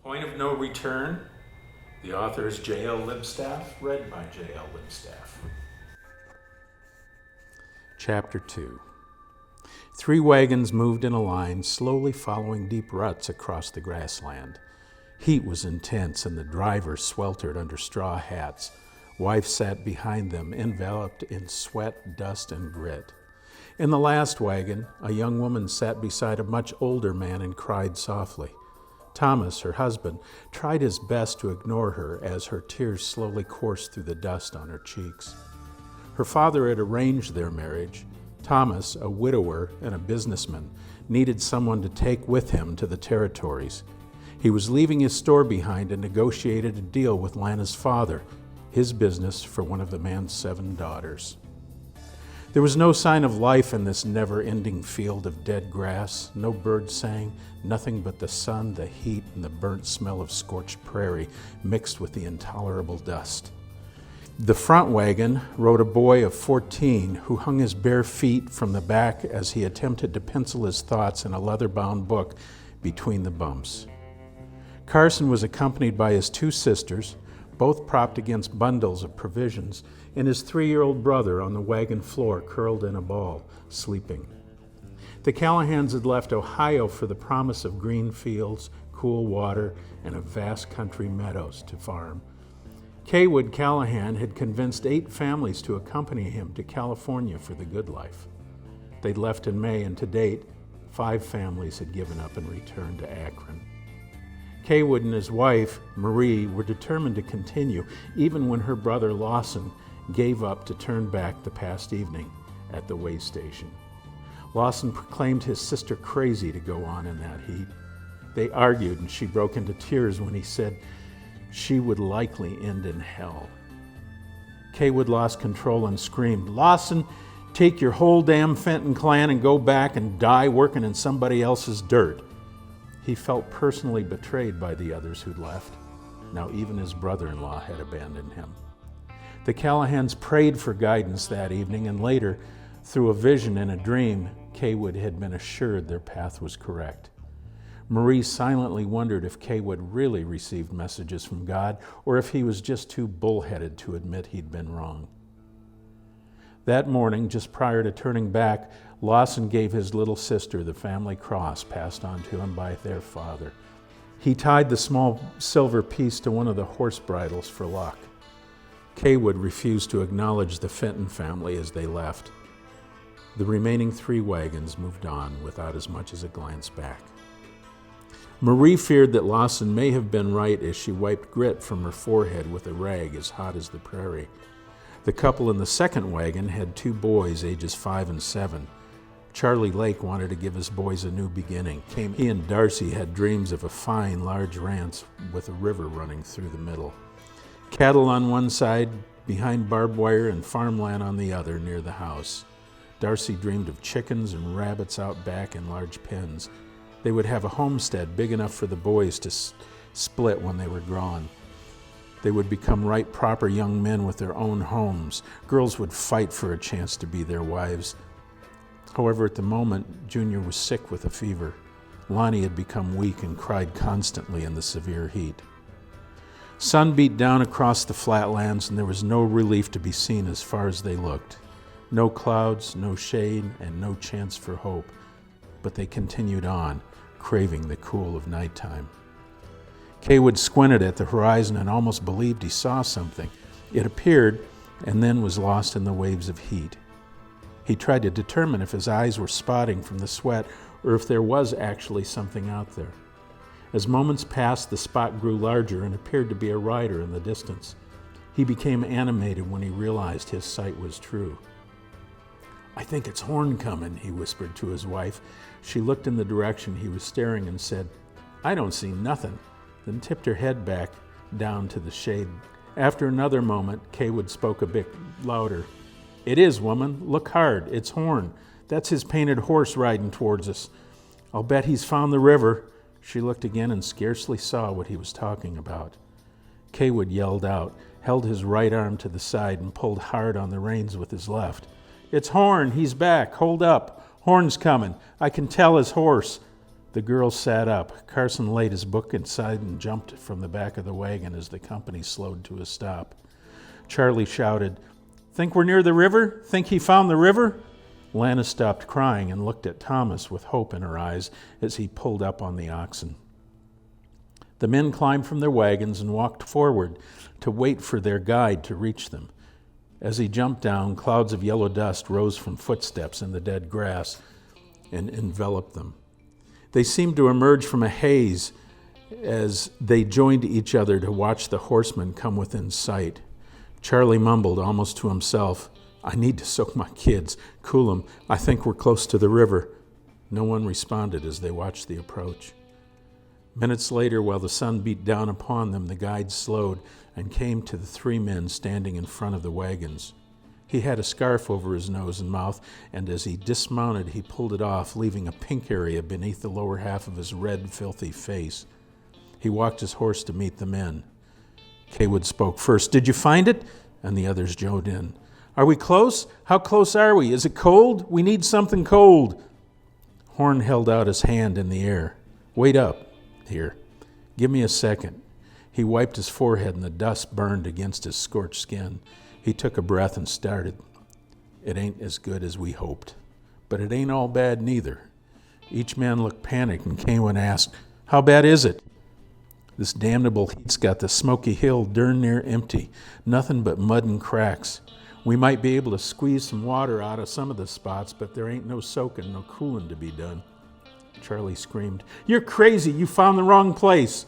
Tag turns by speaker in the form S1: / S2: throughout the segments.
S1: Point of No Return. The author is J L Libstaff, read by J L Libstaff. Chapter 2. 3 wagons moved in a line, slowly following deep ruts across the grassland. Heat was intense, and the drivers sweltered under straw hats. Wife sat behind them, enveloped in sweat, dust, and grit. In the last wagon, a young woman sat beside a much older man and cried softly. Thomas, her husband, tried his best to ignore her as her tears slowly coursed through the dust on her cheeks. Her father had arranged their marriage. Thomas, a widower and a businessman, needed someone to take with him to the territories. He was leaving his store behind and negotiated a deal with Lana's father, his business for one of the man's 7 daughters. There was no sign of life in this never-ending field of dead grass. No bird sang, nothing but the sun, the heat, and the burnt smell of scorched prairie mixed with the intolerable dust. The front wagon rode a boy of 14 who hung his bare feet from the back as he attempted to pencil his thoughts in a leather-bound book between the bumps. Carson was accompanied by his 2 sisters, both propped against bundles of provisions, and his 3-year-old brother on the wagon floor curled in a ball, sleeping. The Callahans had left Ohio for the promise of green fields, cool water, and of vast country meadows to farm. Kaywood Callahan had convinced 8 families to accompany him to California for the good life. They'd left in May, and to date, 5 families had given up and returned to Akron. Kaywood and his wife, Marie, were determined to continue, even when her brother Lawson gave up to turn back the past evening at the way station. Lawson proclaimed his sister crazy to go on in that heat. They argued, and she broke into tears when he said she would likely end in hell. Kaywood lost control and screamed, "Lawson, take your whole damn Fenton clan and go back and die working in somebody else's dirt." He felt personally betrayed by the others who'd left. Now even his brother-in-law had abandoned him. The Callahans prayed for guidance that evening, and later, through a vision in a dream, Kaywood had been assured their path was correct. Marie silently wondered if Kaywood really received messages from God, or if he was just too bullheaded to admit he'd been wrong. That morning, just prior to turning back, Lawson gave his little sister the family cross passed on to him by their father. He tied the small silver piece to one of the horse bridles for luck. Kaywood refused to acknowledge the Fenton family as they left. The remaining 3 wagons moved on without as much as a glance back. Marie feared that Lawson may have been right as she wiped grit from her forehead with a rag as hot as the prairie. The couple in the second wagon had 2 boys, ages 5 and 7. Charlie Lake wanted to give his boys a new beginning. He and Darcy had dreams of a fine, large ranch with a river running through the middle. Cattle on one side, behind barbed wire, and farmland on the other near the house. Darcy dreamed of chickens and rabbits out back in large pens. They would have a homestead big enough for the boys to split when they were grown. They would become right proper young men with their own homes. Girls would fight for a chance to be their wives. However, at the moment, Junior was sick with a fever. Lonnie had become weak and cried constantly in the severe heat. Sun beat down across the flatlands, and there was no relief to be seen as far as they looked. No clouds, no shade, and no chance for hope. But they continued on, craving the cool of nighttime. Kaywood squinted at the horizon and almost believed he saw something. It appeared, and then was lost in the waves of heat. He tried to determine if his eyes were spotting from the sweat or if there was actually something out there. As moments passed, the spot grew larger and appeared to be a rider in the distance. He became animated when he realized his sight was true. "I think it's Horn coming," he whispered to his wife. She looked in the direction he was staring and said, "I don't see nothing," then tipped her head back down to the shade. After another moment, Kaywood spoke a bit louder. "It is, woman. Look hard. It's Horn. That's his painted horse riding towards us. I'll bet he's found the river." She looked again and scarcely saw what he was talking about. Kaywood yelled out, held his right arm to the side, and pulled hard on the reins with his left. "It's Horn. He's back. Hold up. Horn's coming. I can tell his horse." The girls sat up. Carson laid his book inside and jumped from the back of the wagon as the company slowed to a stop. Charlie shouted, "Think we're near the river? Think he found the river?" Lana stopped crying and looked at Thomas with hope in her eyes as he pulled up on the oxen. The men climbed from their wagons and walked forward to wait for their guide to reach them. As he jumped down, clouds of yellow dust rose from footsteps in the dead grass and enveloped them. They seemed to emerge from a haze as they joined each other to watch the horsemen come within sight. Charlie mumbled almost to himself, "I need to soak my kids, cool them. I think we're close to the river." No one responded as they watched the approach. Minutes later, while the sun beat down upon them, the guide slowed and came to the three men standing in front of the wagons. He had a scarf over his nose and mouth, and as he dismounted, he pulled it off, leaving a pink area beneath the lower half of his red, filthy face. He walked his horse to meet the men. Kaywood spoke first. "Did you find it?" And the others joined in. "Are we close? How close are we? Is it cold? We need something cold." Horn held out his hand in the air. "Wait up. Here. Give me a second." He wiped his forehead and the dust burned against his scorched skin. He took a breath and started. "It ain't as good as we hoped, but it ain't all bad neither." Each man looked panicked and Kaywood asked, "How bad is it?" "This damnable heat's got the smoky hill darn near empty. Nothing but mud and cracks. We might be able to squeeze some water out of some of the spots, but there ain't no soaking, no cooling to be done." Charlie screamed, "You're crazy. You found the wrong place.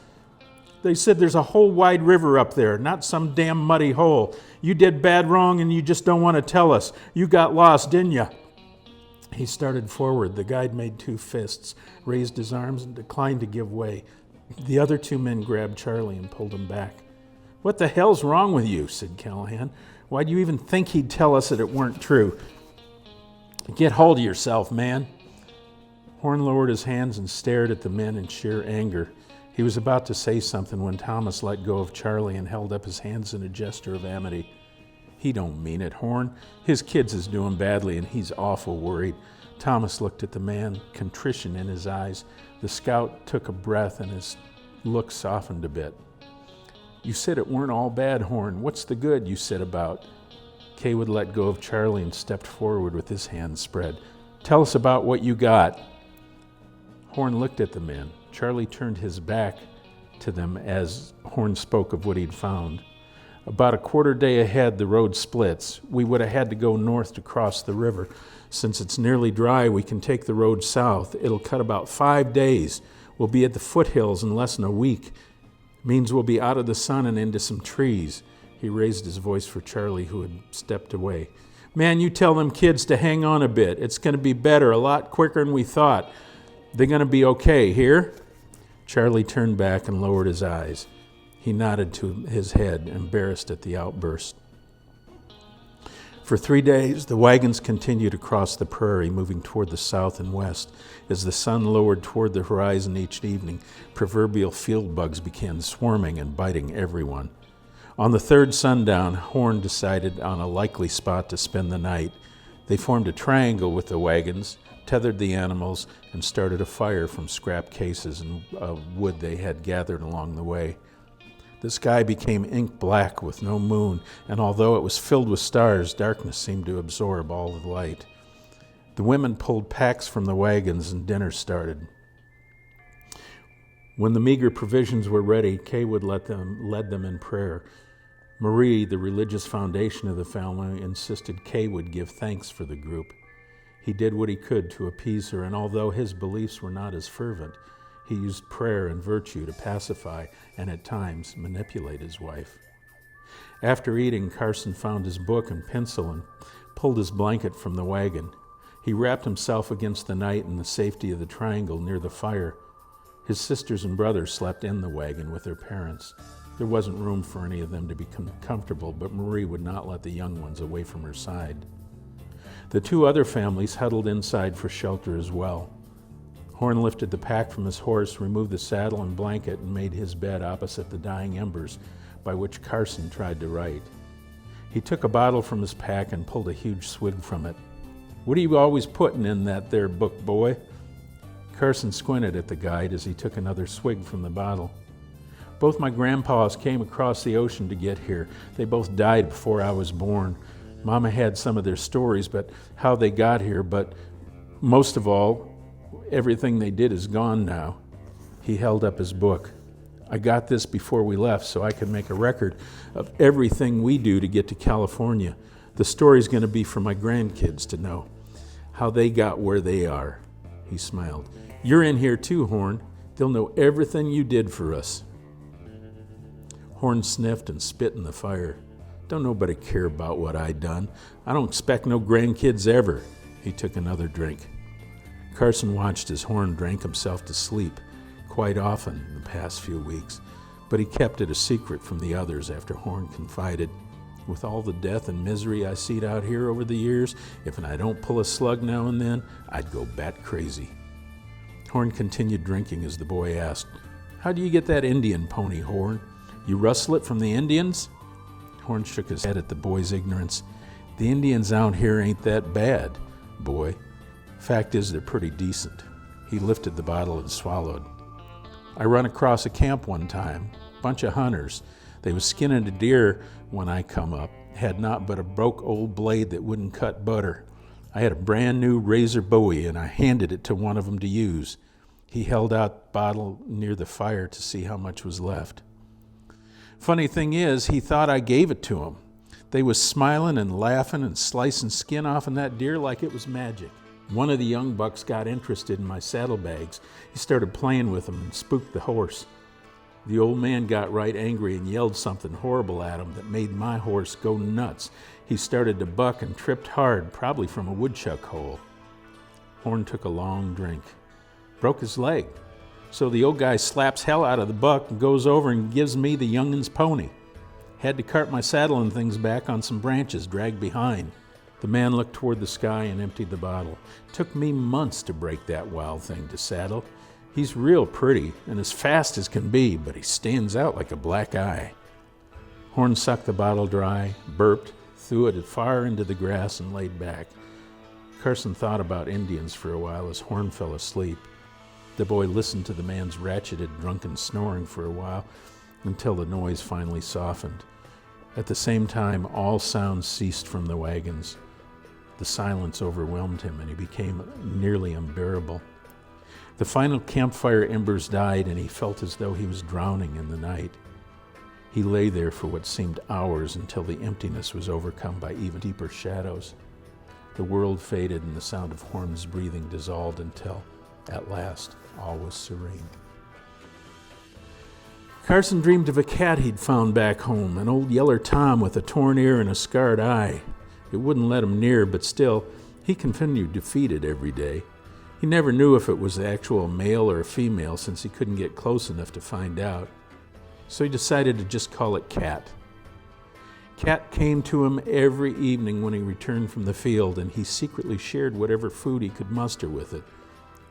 S1: They said there's a whole wide river up there, not some damn muddy hole. You did bad wrong and you just don't want to tell us. You got lost, didn't you?" He started forward. The guide made two fists, raised his arms, and declined to give way. The other two men grabbed Charlie and pulled him back. "What the hell's wrong with you?" said Callahan. "Why'd you even think he'd tell us that it weren't true? Get hold of yourself, man." Horn lowered his hands and stared at the men in sheer anger. He was about to say something when Thomas let go of Charlie and held up his hands in a gesture of amity. "He don't mean it, Horn. His kids is doing badly and he's awful worried." Thomas looked at the man, contrition in his eyes. The scout took a breath and his look softened a bit. "You said it weren't all bad, Horn. What's the good you said about?" Kaywood let go of Charlie and stepped forward with his hands spread. "Tell us about what you got." Horn looked at the men. Charlie turned his back to them as Horn spoke of what he'd found. "About a quarter day ahead, the road splits. We would have had to go north to cross the river. Since it's nearly dry, we can take the road south. It'll cut about 5 days. We'll be at the foothills in less than a week. Means we'll be out of the sun and into some trees." He raised his voice for Charlie, who had stepped away. "Man, you tell them kids to hang on a bit. It's going to be better, a lot quicker than we thought. They're going to be okay, hear?" Charlie turned back and lowered his eyes. He nodded to his head, embarrassed at the outburst. For 3 days, the wagons continued across the prairie, moving toward the south and west. As the sun lowered toward the horizon each evening, proverbial field bugs began swarming and biting everyone. On the third sundown, Horn decided on a likely spot to spend the night. They formed a triangle with the wagons, tethered the animals, and started a fire from scrap cases of wood they had gathered along the way. The sky became ink black with no moon, and although it was filled with stars, darkness seemed to absorb all the light. The women pulled packs from the wagons and dinner started. When the meager provisions were ready, Kaywood led them in prayer. Marie, the religious foundation of the family, insisted Kaywood give thanks for the group. He did what he could to appease her, and although his beliefs were not as fervent, he used prayer and virtue to pacify and at times manipulate his wife. After eating, Carson found his book and pencil and pulled his blanket from the wagon. He wrapped himself against the night in the safety of the triangle near the fire. His sisters and brothers slept in the wagon with their parents. There wasn't room for any of them to be comfortable, but Marie would not let the young ones away from her side. The two other families huddled inside for shelter as well. Horn lifted the pack from his horse, removed the saddle and blanket, and made his bed opposite the dying embers by which Carson tried to write. He took a bottle from his pack and pulled a huge swig from it. "What are you always putting in that there book, boy?" Carson squinted at the guide as he took another swig from the bottle. Both my grandpas came across the ocean to get here. They both died before I was born. Mama had some of their stories, but how they got here, but most of all, everything they did is gone now. He held up his book. I got this before we left so I could make a record of everything we do to get to California. The story's going to be for my grandkids to know how they got where they are. He smiled. You're in here too, Horn. They'll know everything you did for us. Horn sniffed and spit in the fire. Don't nobody care about what I done. I don't expect no grandkids ever. He took another drink. Carson watched as Horn drank himself to sleep quite often in the past few weeks, but he kept it a secret from the others after Horn confided, with all the death and misery I seed out here over the years, if I don't pull a slug now and then, I'd go bat crazy. Horn continued drinking as the boy asked, How do you get that Indian pony, Horn? You rustle it from the Indians? Horn shook his head at the boy's ignorance. The Indians out here ain't that bad, boy. Fact is, they're pretty decent. He lifted the bottle and swallowed. I run across a camp one time. Bunch of hunters. They was skinning a deer when I come up. Had naught but a broke old blade that wouldn't cut butter. I had a brand new razor bowie, and I handed it to one of them to use. He held out the bottle near the fire to see how much was left. Funny thing is, he thought I gave it to him. They was smiling and laughing and slicing skin off in that deer like it was magic. One of the young bucks got interested in my saddlebags. He started playing with them and spooked the horse. The old man got right angry and yelled something horrible at him that made my horse go nuts. He started to buck and tripped hard, probably from a woodchuck hole. Horn took a long drink. Broke his leg. So the old guy slaps hell out of the buck and goes over and gives me the youngin's pony. Had to cart my saddle and things back on some branches dragged behind. The man looked toward the sky and emptied the bottle. Took me months to break that wild thing to saddle. He's real pretty and as fast as can be, but he stands out like a black eye. Horn sucked the bottle dry, burped, threw it far into the grass and laid back. Carson thought about Indians for a while as Horn fell asleep. The boy listened to the man's ratcheted, drunken snoring for a while until the noise finally softened. At the same time, all sounds ceased from the wagons. The silence overwhelmed him, and he became nearly unbearable. The final campfire embers died, and he felt as though he was drowning in the night. He lay there for what seemed hours until the emptiness was overcome by even deeper shadows. The world faded, and the sound of Horn's breathing dissolved until, at last, all was serene. Carson dreamed of a cat he'd found back home, an old yeller Tom with a torn ear and a scarred eye. It wouldn't let him near, but still, he continued to feed it every day. He never knew if it was the actual male or a female since he couldn't get close enough to find out. So he decided to just call it Cat. Cat came to him every evening when he returned from the field, and he secretly shared whatever food he could muster with it.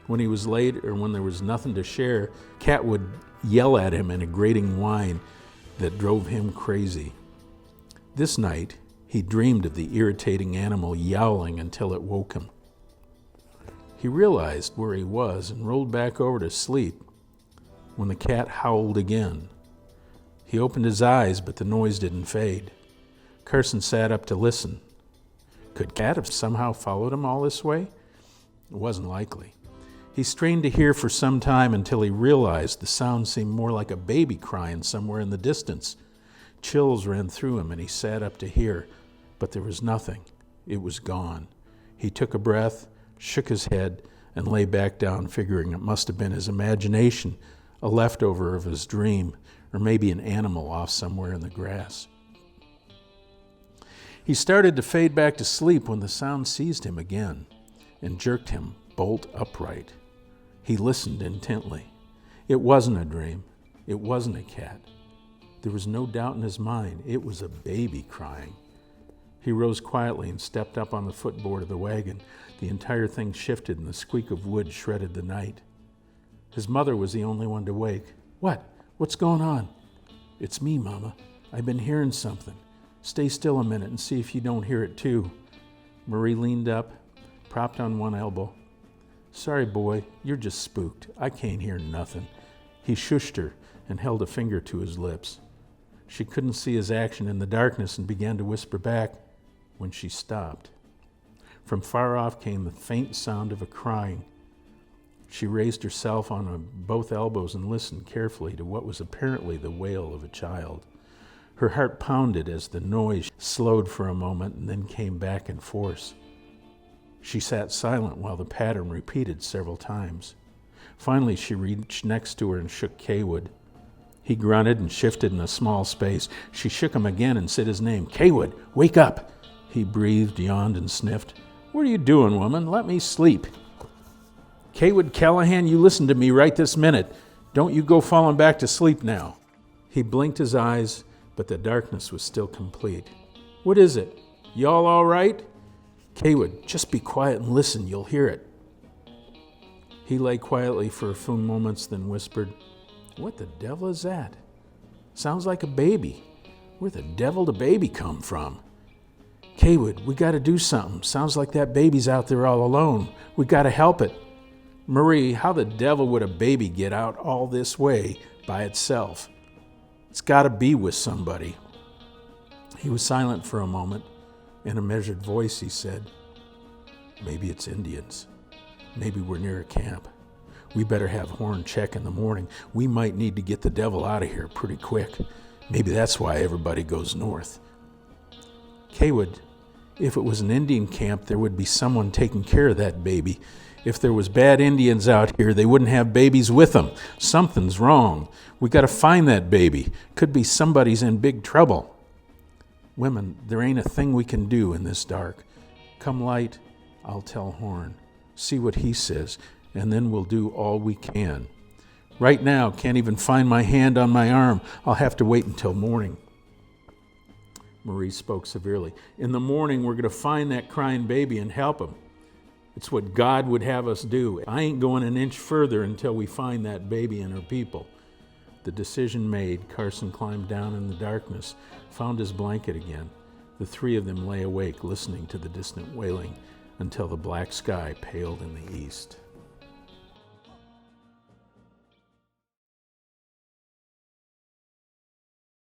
S1: When he was late or when there was nothing to share, Cat would yell at him in a grating whine that drove him crazy. This night, he dreamed of the irritating animal yowling until it woke him. He realized where he was and rolled back over to sleep when the cat howled again. He opened his eyes, but the noise didn't fade. Carson sat up to listen. Could Cat have somehow followed him all this way? It wasn't likely. He strained to hear for some time until he realized the sound seemed more like a baby crying somewhere in the distance. Chills ran through him and he sat up to hear, but there was nothing. It was gone. He took a breath, shook his head, and lay back down, figuring it must have been his imagination, a leftover of his dream, or maybe an animal off somewhere in the grass. He started to fade back to sleep when the sound seized him again and jerked him bolt upright. He listened intently. It wasn't a dream. It wasn't a cat. There was no doubt in his mind. It was a baby crying. He rose quietly and stepped up on the footboard of the wagon. The entire thing shifted and the squeak of wood shredded the night. His mother was the only one to wake. What? What's going on? It's me, Mama. I've been hearing something. Stay still a minute and see if you don't hear it too. Marie leaned up, propped on one elbow. Sorry, boy, you're just spooked. I can't hear nothing. He shushed her and held a finger to his lips. She couldn't see his action in the darkness and began to whisper back when she stopped. From far off came the faint sound of a crying. She raised herself on both elbows and listened carefully to what was apparently the wail of a child. Her heart pounded as the noise slowed for a moment and then came back in force. She sat silent while the pattern repeated several times. Finally, she reached next to her and shook Kaywood. He grunted and shifted in a small space. She shook him again and said his name. Kaywood, wake up! He breathed, yawned, and sniffed. What are you doing, woman? Let me sleep. Kaywood Callahan, you listen to me right this minute. Don't you go falling back to sleep now. He blinked his eyes, but the darkness was still complete. What is it? Y'all all right? Kaywood, just be quiet and listen. You'll hear it. He lay quietly for a few moments, then whispered, What the devil is that? Sounds like a baby. Where the devil did baby come from? Kaywood, we got to do something. Sounds like that baby's out there all alone. We got to help it. Marie, how the devil would a baby get out all this way by itself? It's got to be with somebody. He was silent for a moment. In a measured voice, he said, Maybe it's Indians. Maybe we're near a camp. We better have Horn check in the morning. We might need to get the devil out of here pretty quick. Maybe that's why everybody goes north. Kaywood, if it was an Indian camp, there would be someone taking care of that baby. If there was bad Indians out here, they wouldn't have babies with them. Something's wrong. We got to find that baby. Could be somebody's in big trouble. Women, there ain't a thing we can do in this dark. Come light, I'll tell Horn. See what he says, and then we'll do all we can. Right now, can't even find my hand on my arm. I'll have to wait until morning. Marie spoke severely. In the morning, we're going to find that crying baby and help him. It's what God would have us do. I ain't going an inch further until we find that baby and her people. The decision made, Carson climbed down in the darkness, found his blanket again. The three of them lay awake, listening to the distant wailing until the black sky paled in the east.